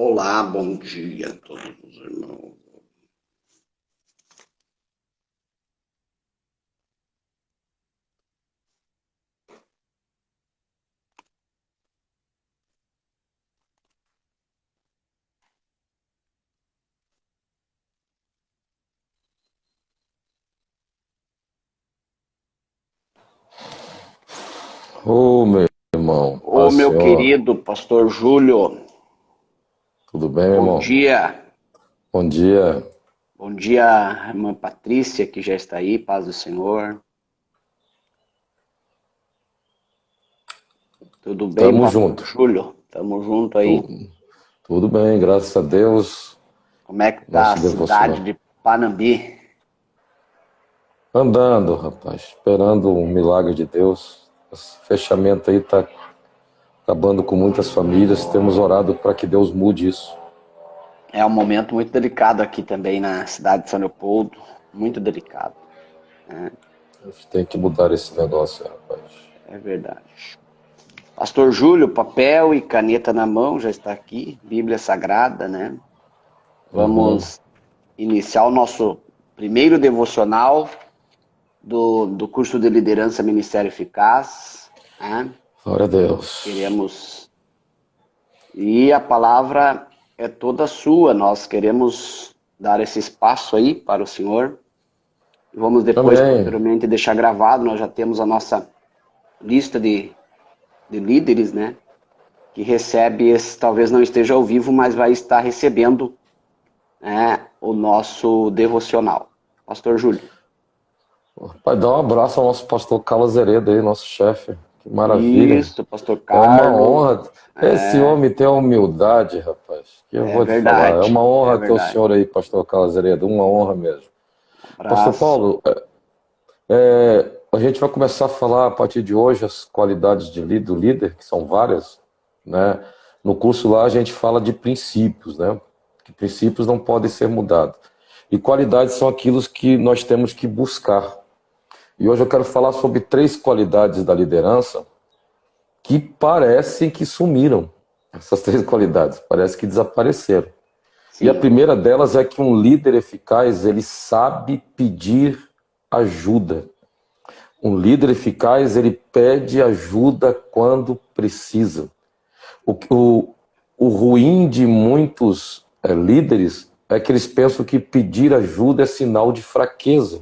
Olá, bom dia a todos os irmãos. Ô, meu irmão, Ô, paz do meu Senhor, querido pastor Júlio, tudo bem, meu bom irmão? dia. Bom dia, Bom dia, irmã Patrícia, que já está aí, paz do Senhor. Tudo bem, tamo pastor junto. Júlio? Tamo junto aí. Tu- Tudo bem, graças a Deus, Como é que tá a nosso cidade devocional. de Panambi? Andando, rapaz, esperando um milagre de Deus. Esse fechamento aí tá acabando com muitas famílias, temos orado para que Deus mude isso. É um momento muito delicado aqui também na cidade de São Leopoldo, muito delicado, né? A gente tem que mudar esse negócio, rapaz. É verdade. Pastor Júlio, papel e caneta na mão, já está aqui, Bíblia Sagrada, né? Uhum. Vamos iniciar o nosso primeiro devocional do curso de Liderança Ministério Eficaz, né? Glória a Deus. Queremos, e a palavra é toda sua, nós queremos dar esse espaço aí para o Senhor. Vamos depois, Amém. posteriormente, deixar gravado, nós já temos a nossa lista de líderes, né? Que recebe, esse, talvez não esteja ao vivo, mas vai estar recebendo, né, o nosso devocional. Pastor Júlio. Pai, dá um abraço ao nosso pastor Carlos Heredo aí, nosso chefe. Que maravilha. Isso, pastor É uma Carlos. honra. Esse É, homem tem a humildade, rapaz, que eu é vou te falar. É verdade, uma é honra ter o verdade. senhor aí, pastor Carlos Heredo, uma honra mesmo. Pastor Abraço. Paulo, a gente vai começar a falar a partir de hoje as qualidades do líder, que são várias, né? No curso lá a gente fala de princípios, né? Que princípios não podem ser mudados. E qualidades são aquilo que nós temos que buscar. E hoje eu quero falar sobre 3 qualidades da liderança que parecem que sumiram. Essas 3 qualidades, parece que desapareceram. E a Sim, primeira delas é que um líder eficaz, ele sabe pedir ajuda. Um líder eficaz, ele pede ajuda quando precisa. O, o, o ruim de muitos líderes é que eles pensam que pedir ajuda é sinal de fraqueza,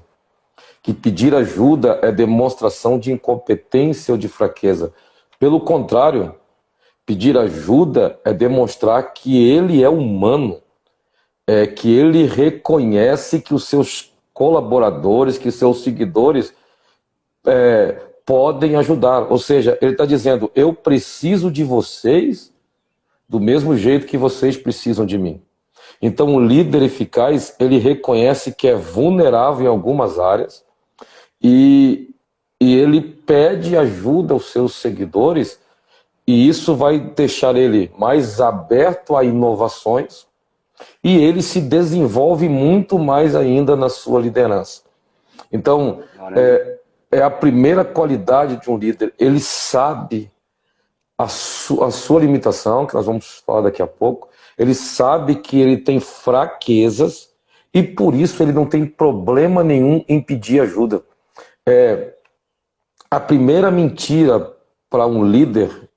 que pedir ajuda é demonstração de incompetência ou de fraqueza. Pelo contrário, pedir ajuda é demonstrar que ele é humano, que ele reconhece que os seus colaboradores, que os seus seguidores podem ajudar. Ou seja, ele está dizendo, eu preciso de vocês do mesmo jeito que vocês precisam de mim. Então, o líder eficaz, ele reconhece que é vulnerável em algumas áreas e, e ele pede ajuda aos seus seguidores, e isso vai deixar ele mais aberto a inovações e ele se desenvolve muito mais ainda na sua liderança. Então, glória a Deus. é a primeira qualidade de um líder. Ele sabe a sua limitação, que nós vamos falar daqui a pouco. Ele sabe que ele tem fraquezas e por isso ele não tem problema nenhum em pedir ajuda. A primeira mentira para um líder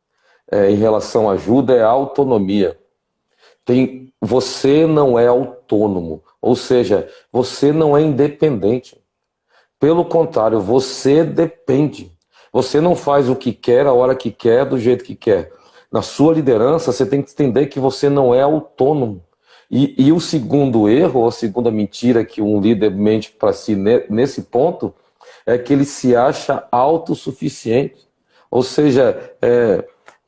em relação à ajuda é a autonomia. Você não é autônomo, ou seja, você não é independente. Pelo contrário, você depende. Você não faz o que quer, a hora que quer, do jeito que quer. Na sua liderança, você tem que entender que você não é autônomo. E o segundo erro, ou a segunda mentira que um líder mente para si nesse ponto, é que ele se acha autossuficiente. Ou seja,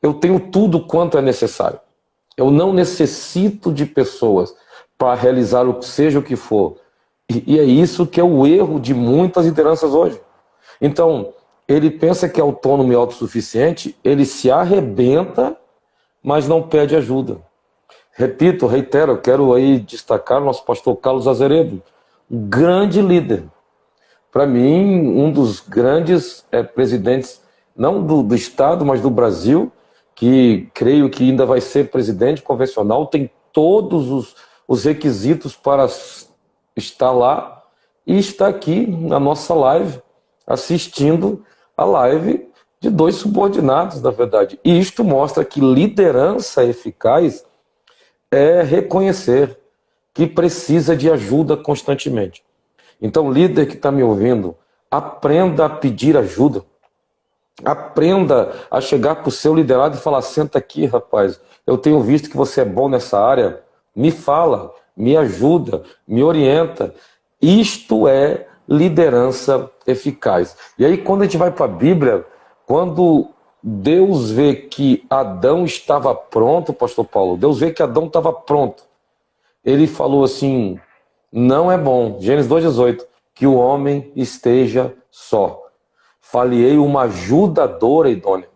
eu tenho tudo quanto é necessário. Eu não necessito de pessoas para realizar o que seja o que for. E é isso que é o erro de muitas lideranças hoje. Então, ele pensa que é autônomo e autossuficiente, ele se arrebenta, mas não pede ajuda. Repito, reitero, eu quero aí destacar o nosso pastor Carlos Azeredo, um grande líder. Para mim, um dos grandes presidentes, não do Estado, mas do Brasil, que creio que ainda vai ser presidente convencional, tem todos os requisitos para estar lá e está aqui na nossa live, assistindo a live de dois subordinados, na verdade. E isto mostra que liderança eficaz é reconhecer que precisa de ajuda constantemente. Então, líder que está me ouvindo, aprenda a pedir ajuda. Aprenda a chegar para o seu liderado e falar: senta aqui, rapaz, eu tenho visto que você é bom nessa área, me fala, me ajuda, me orienta. Isto é liderança eficaz. E aí, quando a gente vai para a Bíblia, quando Deus vê que Adão estava pronto, pastor Paulo, Deus vê que Adão estava pronto, ele falou assim: não é bom, Gênesis 2,18, que o homem esteja só. Falei uma ajudadora idônea.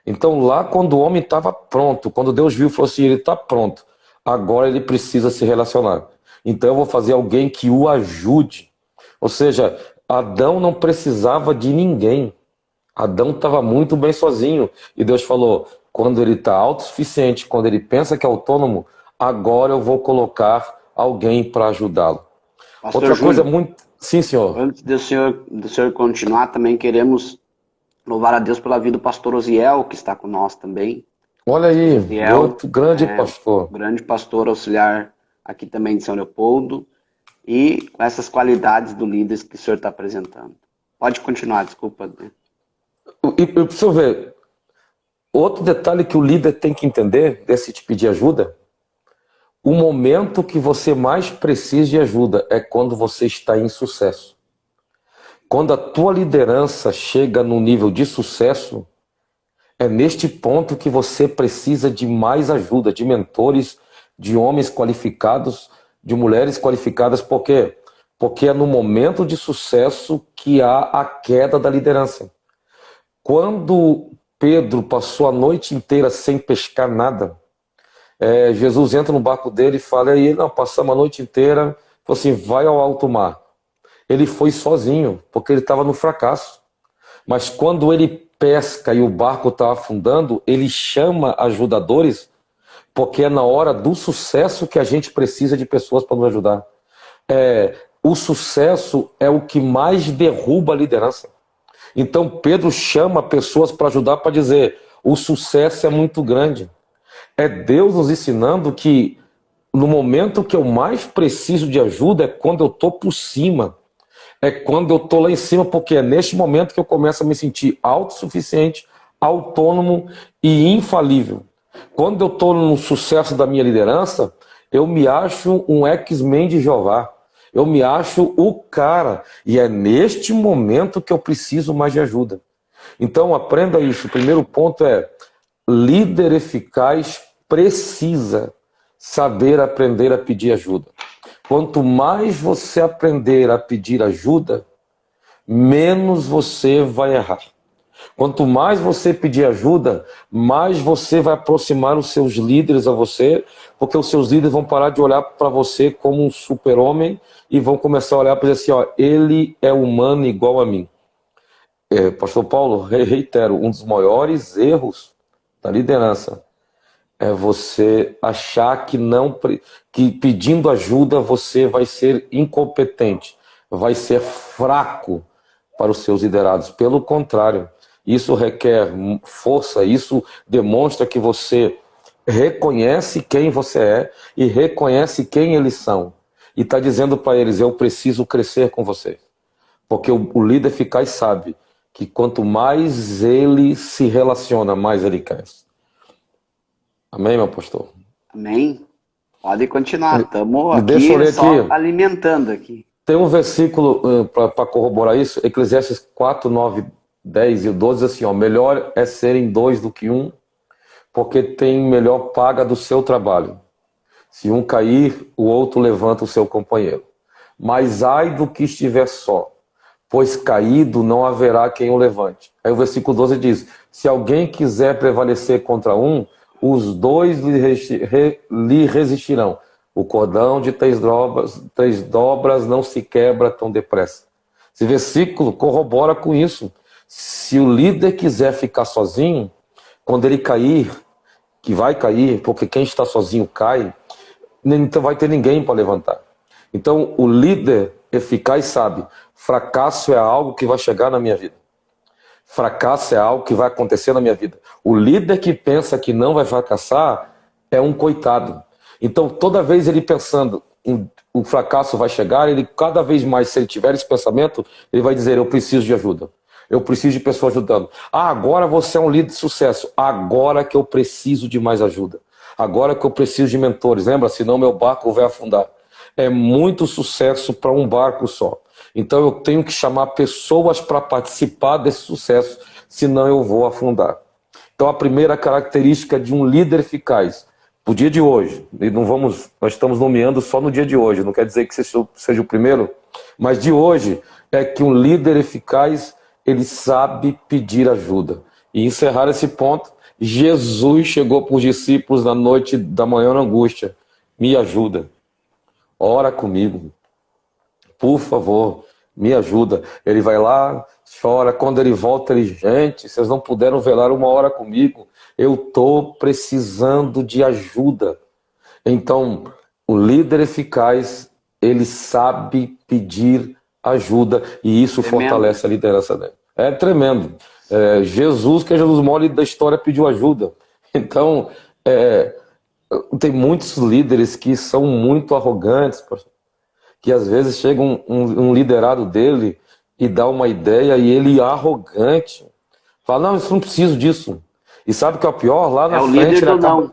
Então lá quando o homem estava pronto, quando Deus viu, falou assim: ele está pronto, agora ele precisa se relacionar. Então eu vou fazer alguém que o ajude. Ou seja, Adão não precisava de ninguém. Adão estava muito bem sozinho. E Deus falou: quando ele está autossuficiente, quando ele pensa que é autônomo, agora eu vou colocar alguém para ajudá-lo. Outra Júlio, coisa muito... Sim, senhor. Antes do senhor continuar, também queremos louvar a Deus pela vida do pastor Osiel, que está com nós também. Olha aí, Osiel, outro grande pastor. Grande pastor auxiliar aqui também de São Leopoldo, e com essas qualidades do líder que o senhor está apresentando. Pode continuar, desculpa. E para você ver, outro detalhe que o líder tem que entender desse tipo de ajuda: o momento que você mais precisa de ajuda é quando você está em sucesso. Quando a tua liderança chega no nível de sucesso, é neste ponto que você precisa de mais ajuda, de mentores, de homens qualificados, de mulheres qualificadas. Por quê? Porque é no momento de sucesso que há a queda da liderança. Quando Pedro passou a noite inteira sem pescar nada, Jesus entra no barco dele e fala: e ele, não, passamos a noite inteira, falou assim: vai ao alto mar. Ele foi sozinho, porque ele estava no fracasso. Mas quando ele pesca e o barco está afundando, ele chama ajudadores, porque é na hora do sucesso que a gente precisa de pessoas para nos ajudar. O sucesso é o que mais derruba a liderança. Então Pedro chama pessoas para ajudar, para dizer: o sucesso é muito grande. É Deus nos ensinando que no momento que eu mais preciso de ajuda é quando eu estou por cima. É quando eu estou lá em cima, porque é neste momento que eu começo a me sentir autossuficiente, autônomo e infalível. Quando eu estou no sucesso da minha liderança, eu me acho um X-Men de Jeová. Eu me acho o cara. E é neste momento que eu preciso mais de ajuda. Então aprenda isso. O primeiro ponto é: líder eficaz precisa saber aprender a pedir ajuda. Quanto mais você aprender a pedir ajuda, menos você vai errar. Quanto mais você pedir ajuda, mais você vai aproximar os seus líderes a você, porque os seus líderes vão parar de olhar para você como um super-homem e vão começar a olhar para dizer assim: ó, ele é humano igual a mim. Pastor Paulo, reitero, um dos maiores erros da liderança é você achar que pedindo ajuda você vai ser incompetente, vai ser fraco para os seus liderados. Pelo contrário, isso requer força, isso demonstra que você reconhece quem você é e reconhece quem eles são. E está dizendo para eles: eu preciso crescer com vocês. Porque o líder eficaz sabe que quanto mais ele se relaciona, mais ele cresce. Amém, meu pastor? Amém. Pode continuar, estamos Deixa eu ler só aqui. alimentando aqui. Tem um versículo para corroborar isso, Eclesiastes 4, 9, 10 e 12, assim: ó, melhor é serem dois do que um, porque tem melhor paga do seu trabalho. Se um cair, o outro levanta o seu companheiro. Mas ai do que estiver só, pois caído não haverá quem o levante. Aí o versículo 12 diz: se alguém quiser prevalecer contra um, os dois lhe resistirão. O cordão de 3 dobras não se quebra tão depressa. Esse versículo corrobora com isso. Se o líder quiser ficar sozinho, quando ele cair, que vai cair, porque quem está sozinho cai, não vai ter ninguém para levantar. Então, o líder eficaz sabe, fracasso é algo que vai chegar na minha vida. Fracasso é algo que vai acontecer na minha vida. O líder que pensa que não vai fracassar é um coitado. Então, toda vez ele pensando o fracasso vai chegar, ele cada vez mais, se ele tiver esse pensamento, ele vai dizer, eu preciso de ajuda. Eu preciso de pessoas ajudando. Ah, agora você é um líder de sucesso. Agora que eu preciso de mais ajuda. Agora que eu preciso de mentores. Lembra? Senão meu barco vai afundar. É muito sucesso para um barco só. Então eu tenho que chamar pessoas para participar desse sucesso, senão eu vou afundar. Então a primeira característica de um líder eficaz, pro dia de hoje, e nós estamos nomeando só no dia de hoje, não quer dizer que seja o primeiro, mas de hoje é que um líder eficaz, ele sabe pedir ajuda. E encerrar esse ponto, Jesus chegou para os discípulos na noite da manhã na angústia, me ajuda, ora comigo, por favor, me ajuda. Ele vai lá, chora, quando ele volta, ele, gente, vocês não puderam velar uma hora comigo, eu estou precisando de ajuda. Então, o líder eficaz, ele sabe pedir ajuda, e isso fortalece a liderança dele. É tremendo. Jesus, que é Jesus mole da história, pediu ajuda. Então, tem muitos líderes que são muito arrogantes, que às vezes chega um liderado dele e dá uma ideia e ele arrogante fala, não, eu não preciso disso. E sabe o que é o pior? Lá na frente ele acaba...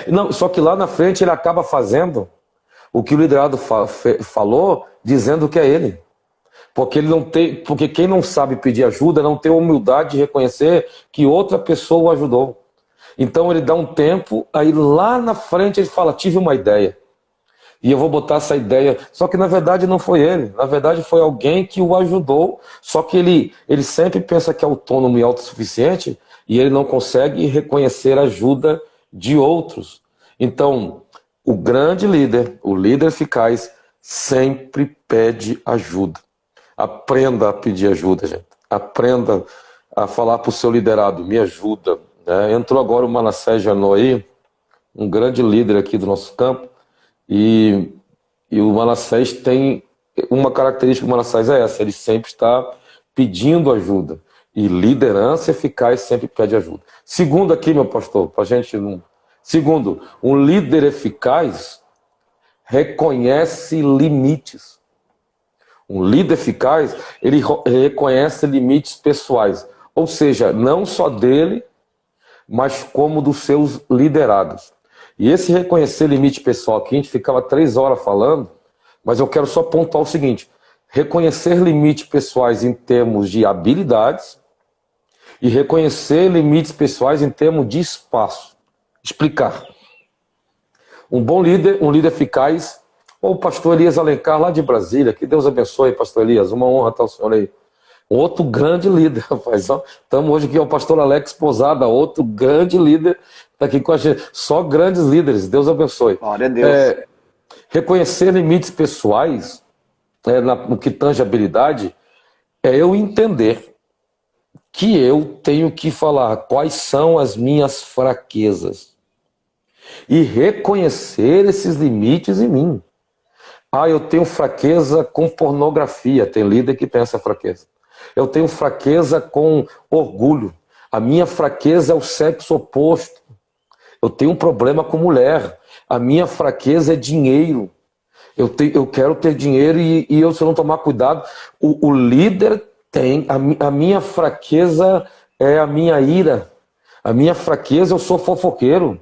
não, só que lá na frente ele acaba fazendo o que o liderado falou, dizendo que é ele. Porque quem não sabe pedir ajuda não tem a humildade de reconhecer que outra pessoa o ajudou. Então ele dá um tempo, aí lá na frente ele fala, tive uma ideia. E eu vou botar essa ideia. Só que na verdade não foi ele. Na verdade foi alguém que o ajudou. Só que ele sempre pensa que é autônomo e autossuficiente e ele não consegue reconhecer a ajuda de outros. Então, o grande líder, o líder eficaz, sempre pede ajuda. Aprenda a pedir ajuda, gente. Aprenda a falar para o seu liderado, me ajuda. Entrou agora o Manassés Janot aí, um grande líder aqui do nosso campo. E o Manassés tem uma característica do Manassés é essa, ele sempre está pedindo ajuda. E liderança eficaz sempre pede ajuda. Segundo aqui, meu pastor, para a gente não... Segundo, um líder eficaz reconhece limites. Um líder eficaz, ele reconhece limites pessoais. Ou seja, não só dele, mas como dos seus liderados. E esse reconhecer limite pessoal aqui, a gente ficava 3 horas falando, mas eu quero só pontuar o seguinte, reconhecer limites pessoais em termos de habilidades e reconhecer limites pessoais em termos de espaço. Explicar. Um bom líder, um líder eficaz, ou o pastor Elias Alencar, lá de Brasília, que Deus abençoe, pastor Elias, uma honra estar o senhor aí. Outro grande líder, rapaz. Estamos hoje aqui, é o pastor Alex Posada, outro grande líder, está aqui com a gente. Só grandes líderes, Deus abençoe. Glória a Deus. Reconhecer limites pessoais, no que tange habilidade, é eu entender que eu tenho que falar quais são as minhas fraquezas e reconhecer esses limites em mim. Ah, eu tenho fraqueza com pornografia, tem líder que tem essa fraqueza. Eu tenho fraqueza com orgulho. A minha fraqueza é o sexo oposto. Eu tenho um problema com mulher. A minha fraqueza é dinheiro. Eu quero ter dinheiro e se eu não tomar cuidado, o líder tem. A minha fraqueza é a minha ira. A minha fraqueza, eu sou fofoqueiro.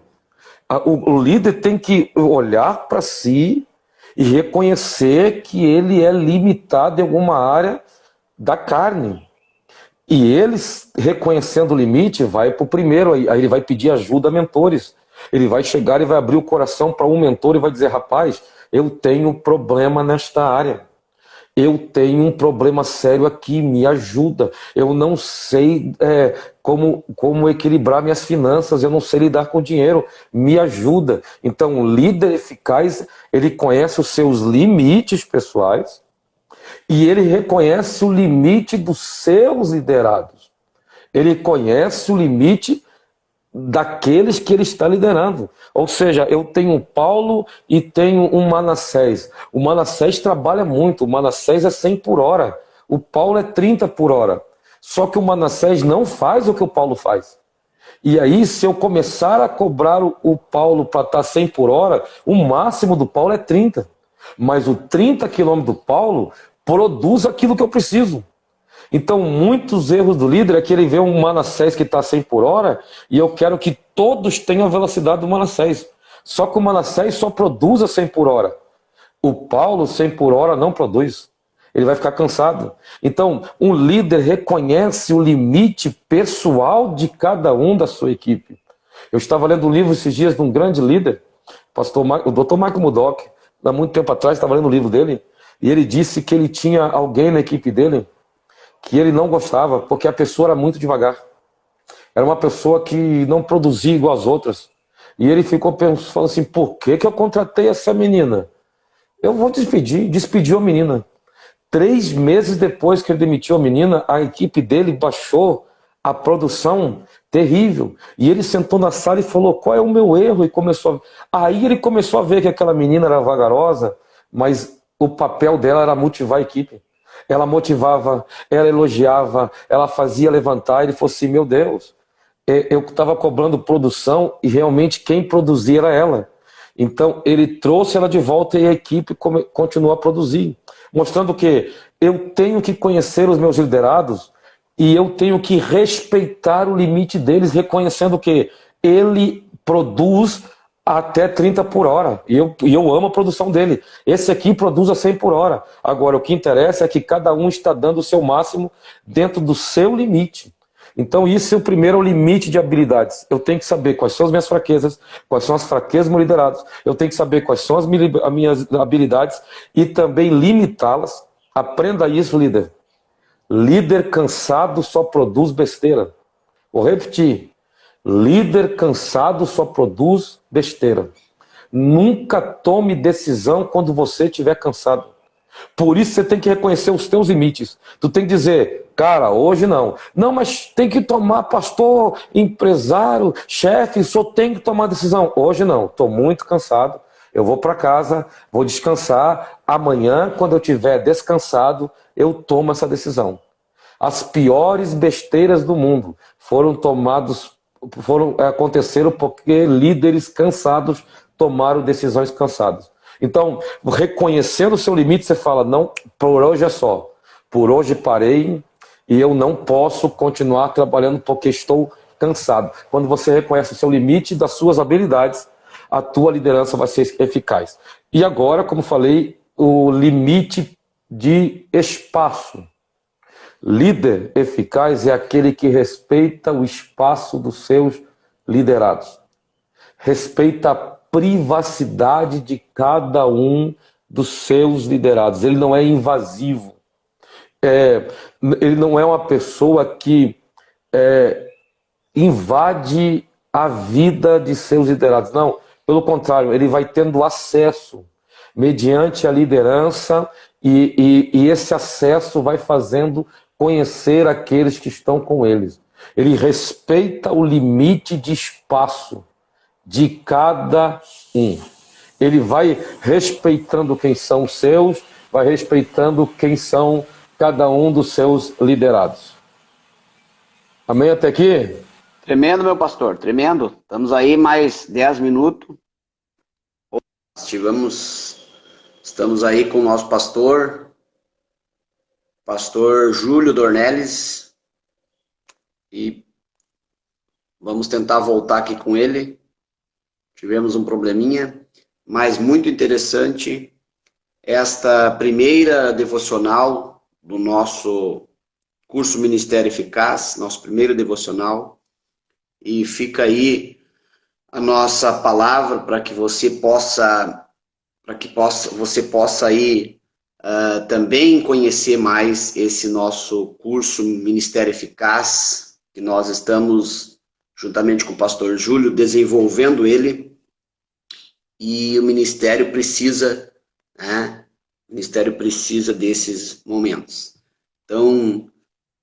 O líder tem que olhar para si e reconhecer que ele é limitado em alguma área da carne. E ele, reconhecendo o limite, vai para o primeiro, aí ele vai pedir ajuda a mentores. Ele vai chegar e vai abrir o coração para um mentor e vai dizer, rapaz, eu tenho problema nesta área. Eu tenho um problema sério aqui, me ajuda. Eu não sei como equilibrar minhas finanças, eu não sei lidar com dinheiro, me ajuda. Então, o líder eficaz, ele conhece os seus limites pessoais e ele reconhece o limite dos seus liderados. Ele conhece o limite daqueles que ele está liderando. Ou seja, eu tenho um Paulo e tenho um Manassés. O Manassés trabalha muito, o Manassés é 100 por hora. O Paulo é 30 por hora. Só que o Manassés não faz o que o Paulo faz. E aí, se eu começar a cobrar o Paulo para estar 100 por hora, o máximo do Paulo é 30. Mas o 30 quilômetros do Paulo produz aquilo que eu preciso. Então, muitos erros do líder é que ele vê um Manassés que está 100 por hora e eu quero que todos tenham a velocidade do Manassés. Só que o Manassés só produz a 100 por hora. O Paulo, 100 por hora, não produz. Ele vai ficar cansado. Então, um líder reconhece o limite pessoal de cada um da sua equipe. Eu estava lendo um livro esses dias de um grande líder, o Dr. Michael Murdock, há muito tempo atrás, estava lendo o livro dele, e ele disse que ele tinha alguém na equipe dele que ele não gostava, porque a pessoa era muito devagar. Era uma pessoa que não produzia igual as outras. E ele ficou pensando assim, por que eu contratei essa menina? Eu vou despedir. Despediu a menina. 3 meses depois que ele demitiu a menina, a equipe dele baixou a produção terrível. E ele sentou na sala e falou, qual é o meu erro? E Aí ele começou a ver que aquela menina era vagarosa, mas o papel dela era motivar a equipe. Ela motivava, ela elogiava, ela fazia levantar. Ele falou assim, meu Deus, eu estava cobrando produção e realmente quem produzia era ela. Então ele trouxe ela de volta e a equipe continuou a produzir. Mostrando que eu tenho que conhecer os meus liderados e eu tenho que respeitar o limite deles, reconhecendo que ele produz até 30 por hora. E eu amo a produção dele. Esse aqui produz a 100 por hora. Agora, o que interessa é que cada um está dando o seu máximo dentro do seu limite. Então, isso é o primeiro limite de habilidades. Eu tenho que saber quais são as minhas fraquezas, quais são as fraquezas dos meus liderados. Eu tenho que saber quais são as minhas habilidades e também limitá-las. Aprenda isso, líder. Líder cansado só produz besteira. Vou repetir. Líder cansado só produz besteira. Nunca tome decisão quando você estiver cansado. Por isso você tem que reconhecer os teus limites. Tu tem que dizer, cara, hoje não. Não, mas tem que tomar, pastor, empresário, chefe, só tem que tomar decisão. Hoje não, estou muito cansado. Eu vou para casa, vou descansar. Amanhã, quando eu estiver descansado, eu tomo essa decisão. As piores besteiras do mundo aconteceram porque líderes cansados tomaram decisões cansadas. Então, reconhecendo o seu limite, você fala, não, por hoje é só. Por hoje parei e eu não posso continuar trabalhando porque estou cansado. Quando você reconhece o seu limite das suas habilidades, a tua liderança vai ser eficaz. E agora, como falei, o limite de espaço. Líder eficaz é aquele que respeita o espaço dos seus liderados. Respeita a privacidade de cada um dos seus liderados. Ele não é invasivo. Ele não é uma pessoa que invade a vida de seus liderados. Não, pelo contrário, ele vai tendo acesso mediante a liderança e esse acesso vai fazendo conhecer aqueles que estão com eles. Ele respeita o limite de espaço de cada um. Ele vai respeitando quem são os seus, vai respeitando quem são cada um dos seus liderados. Amém até aqui? Tremendo, meu pastor, tremendo. Estamos aí mais 10 minutos. Estamos aí com o nosso pastor Júlio Dornelles, e vamos tentar voltar aqui com ele. Tivemos um probleminha, mas muito interessante esta primeira devocional do nosso curso Ministério Eficaz, nosso primeiro devocional, e fica aí a nossa palavra para que você possa aí também conhecer mais esse nosso curso Ministério Eficaz, que nós estamos, juntamente com o pastor Júlio, desenvolvendo ele, e o ministério precisa, o ministério precisa desses momentos. Então,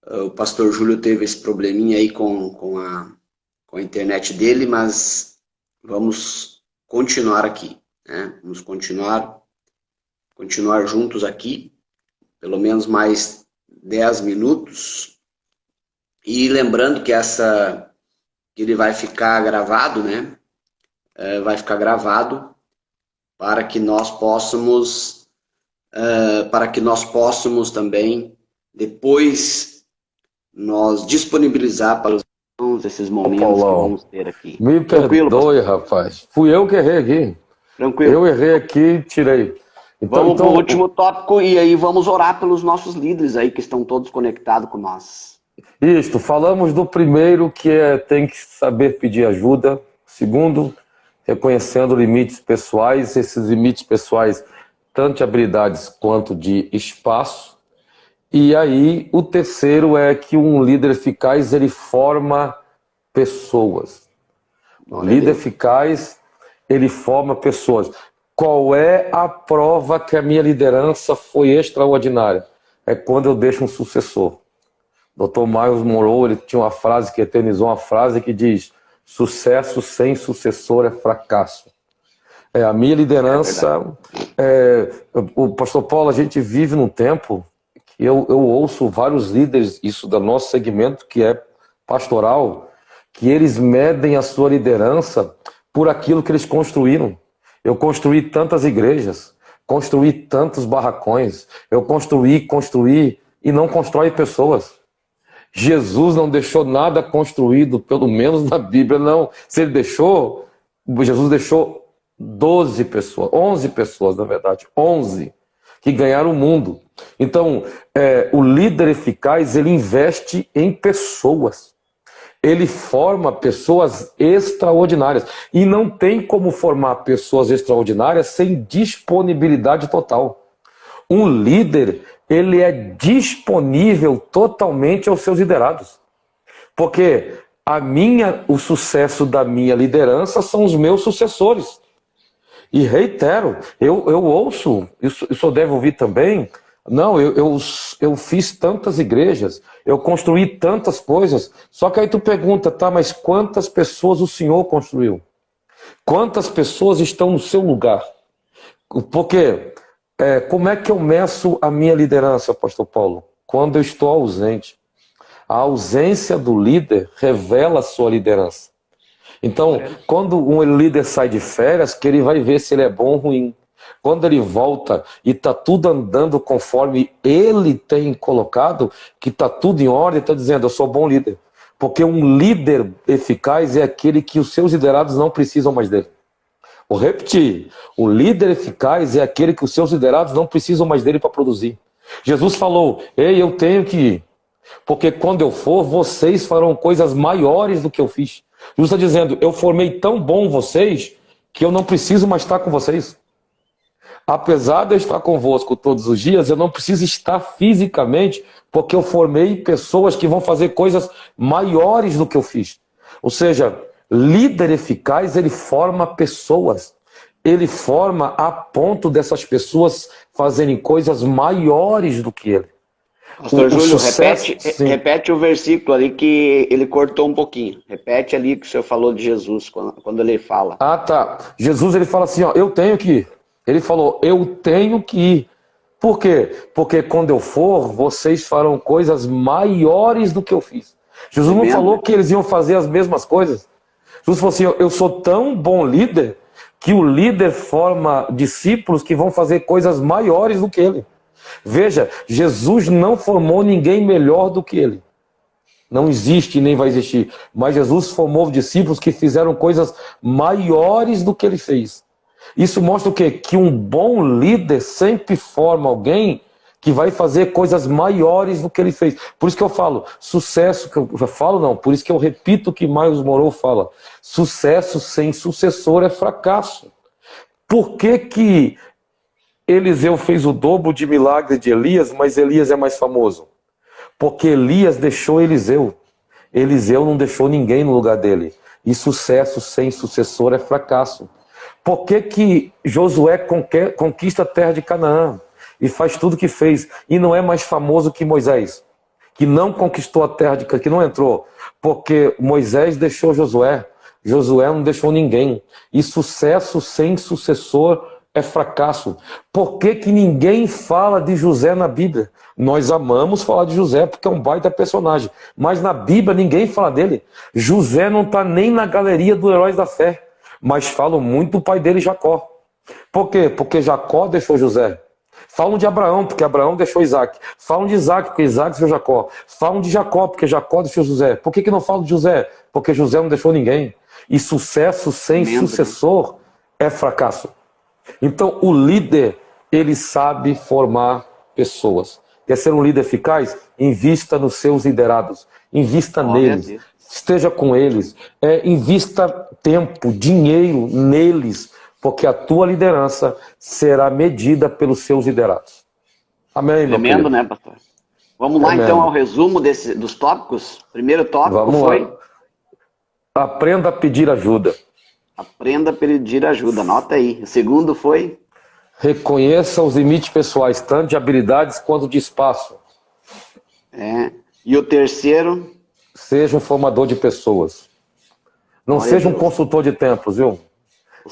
o pastor Júlio teve esse probleminha aí com com a internet dele, mas vamos continuar aqui, né? Vamos continuar juntos aqui, pelo menos mais 10 minutos. E lembrando que ele vai ficar gravado, né? Vai ficar gravado para que nós possamos também depois nós disponibilizar para os irmãos esses momentos que vamos ter aqui. Me perdoe, rapaz. Fui eu que errei aqui. Tranquilo. Eu errei aqui e tirei. Vamos para o último tópico e aí vamos orar pelos nossos líderes aí que estão todos conectados com nós. Isto, falamos do primeiro, que tem que saber pedir ajuda. Segundo, reconhecendo limites pessoais, esses limites pessoais, tanto de habilidades quanto de espaço. E aí, o terceiro é que um líder eficaz, ele forma pessoas. Um líder eficaz, ele forma pessoas. Qual é a prova que a minha liderança foi extraordinária? É quando eu deixo um sucessor. Dr. Miles Monroe, ele tinha uma frase que eternizou, uma frase que diz: sucesso sem sucessor é fracasso. A minha liderança, o pastor Paulo, a gente vive num tempo que eu ouço vários líderes, isso do nosso segmento, que é pastoral, que eles medem a sua liderança por aquilo que eles construíram. Eu construí tantas igrejas, construí tantos barracões, eu construí e não constrói pessoas. Jesus não deixou nada construído, pelo menos na Bíblia, não. Se ele deixou, Jesus deixou 12 pessoas, 11 pessoas, na verdade, 11, que ganharam o mundo. Então, o líder eficaz, ele investe em pessoas. Ele forma pessoas extraordinárias. E não tem como formar pessoas extraordinárias sem disponibilidade total. Um líder, ele é disponível totalmente aos seus liderados. Porque o sucesso da minha liderança são os meus sucessores. E reitero, eu ouço, isso o senhor deve ouvir também, não, eu fiz tantas igrejas, eu construí tantas coisas, só que aí tu pergunta, tá, mas quantas pessoas o senhor construiu? Quantas pessoas estão no seu lugar? Porque como é que eu meço a minha liderança, pastor Paulo? Quando eu estou ausente. A ausência do líder revela a sua liderança. Então, quando um líder sai de férias, que ele vai ver se ele é bom ou ruim. Quando ele volta e está tudo andando conforme ele tem colocado, que está tudo em ordem, está dizendo, eu sou bom líder. Porque um líder eficaz é aquele que os seus liderados não precisam mais dele. Vou repetir, o líder eficaz é aquele que os seus liderados não precisam mais dele para produzir. Jesus falou, ei, eu tenho que ir, porque quando eu for, vocês farão coisas maiores do que eu fiz. Jesus está dizendo, eu formei tão bom vocês, que eu não preciso mais estar com vocês. Apesar de eu estar convosco todos os dias, eu não preciso estar fisicamente, porque eu formei pessoas que vão fazer coisas maiores do que eu fiz. Ou seja, líder eficaz, ele forma pessoas. Ele forma a ponto dessas pessoas fazerem coisas maiores do que ele. Pastor Júlio, repete o versículo ali que ele cortou um pouquinho. Repete ali que o senhor falou de Jesus, quando ele fala. Ah, tá. Jesus, ele fala assim, ó, eu tenho que ir. Ele falou, eu tenho que ir. Por quê? Porque quando eu for, vocês farão coisas maiores do que eu fiz. Jesus não falou que eles iam fazer as mesmas coisas. Jesus falou assim, eu sou tão bom líder, que o líder forma discípulos que vão fazer coisas maiores do que ele. Veja, Jesus não formou ninguém melhor do que ele. Não existe e nem vai existir. Mas Jesus formou discípulos que fizeram coisas maiores do que ele fez. Isso mostra o quê? Que um bom líder sempre forma alguém que vai fazer coisas maiores do que ele fez. Por isso que eu falo, sucesso, que eu falo não, por isso que eu repito o que Miles Monroe fala. Sucesso sem sucessor é fracasso. Por que Eliseu fez o dobro de milagre de Elias, mas Elias é mais famoso? Porque Elias deixou Eliseu. Eliseu não deixou ninguém no lugar dele. E sucesso sem sucessor é fracasso. Por que Josué conquista a terra de Canaã e faz tudo o que fez e não é mais famoso que Moisés? que não conquistou a terra de Canaã, que não entrou, porque Moisés deixou Josué, Josué não deixou ninguém. E sucesso sem sucessor é fracasso. Por que que ninguém fala de José na Bíblia? Nós amamos falar de José porque é um baita personagem, mas na Bíblia ninguém fala dele. José não está nem na galeria dos heróis da fé, mas falam muito do pai dele, Jacó. Por quê? Porque Jacó deixou José. Falam de Abraão, porque Abraão deixou Isaac. Falam de Isaac, porque Isaac deixou Jacó. Falam de Jacó, porque Jacó deixou José. Por que não falam de José? Porque José não deixou ninguém. E sucesso sem sucessor é fracasso. Então, o líder, ele sabe formar pessoas. Quer ser um líder eficaz? Invista nos seus liderados. Invista neles. Esteja com eles. Invista tempo, dinheiro neles. Porque a tua liderança será medida pelos seus liderados. Amém, meu Tremendo, né, pastor? Vamos lá, então, ao resumo dos tópicos. Primeiro tópico foi... Aprenda a pedir ajuda. Aprenda a pedir ajuda, anota aí. O segundo foi... Reconheça os limites pessoais, tanto de habilidades quanto de espaço. E o terceiro... Seja um formador de pessoas. Não seja um consultor de templos, viu?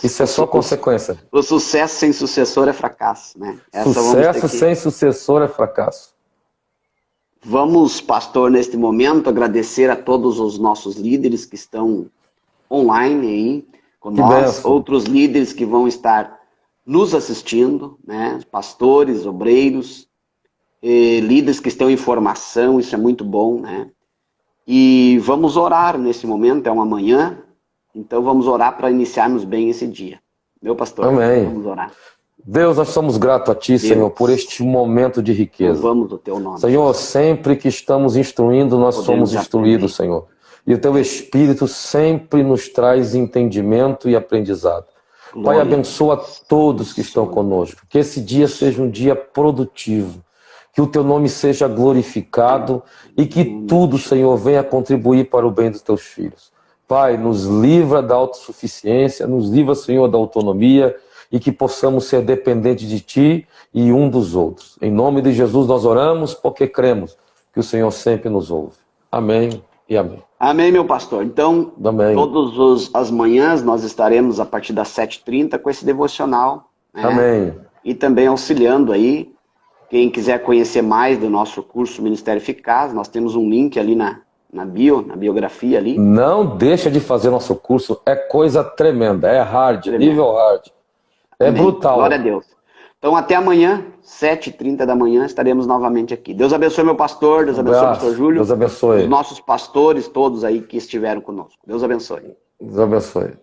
Isso é só consequência. O sucesso sem sucessor é fracasso, né? Sucesso sem sucessor é fracasso. Vamos, pastor, neste momento, agradecer a todos os nossos líderes que estão online aí com nós, outros líderes que vão estar nos assistindo, né? Pastores, obreiros, líderes que estão em formação, isso é muito bom, né? E vamos orar nesse momento, é uma manhã, então vamos orar para iniciarmos bem esse dia. Meu pastor, amém. Vamos orar. Deus, nós somos gratos a Ti, Deus, Senhor, por este momento de riqueza. Louvamos o Teu nome. Senhor, sempre que estamos instruindo, nós somos instruídos, Senhor. E o Teu Espírito sempre nos traz entendimento e aprendizado. Glória. Pai, abençoa todos que estão conosco. Que esse dia seja um dia produtivo. Que o Teu nome seja glorificado e que tudo, Senhor, venha contribuir para o bem dos Teus filhos. Pai, nos livra da autossuficiência, nos livra, Senhor, da autonomia e que possamos ser dependentes de Ti e um dos outros. Em nome de Jesus nós oramos porque cremos que o Senhor sempre nos ouve. Amém e amém. Amém, meu pastor. Então, todas as manhãs nós estaremos a partir das 7h30 com esse devocional. Né? Amém. E também auxiliando aí. Quem quiser conhecer mais do nosso curso Ministério Eficaz, nós temos um link ali na biografia ali. Não deixa de fazer nosso curso, é coisa tremenda, é hard, nível hard. É Amém. Brutal. Glória a Deus. Então até amanhã, 7h30 da manhã, estaremos novamente aqui. Deus abençoe meu pastor, Deus abençoe o pastor Júlio. Deus abençoe. Os nossos pastores todos aí que estiveram conosco. Deus abençoe. Deus abençoe.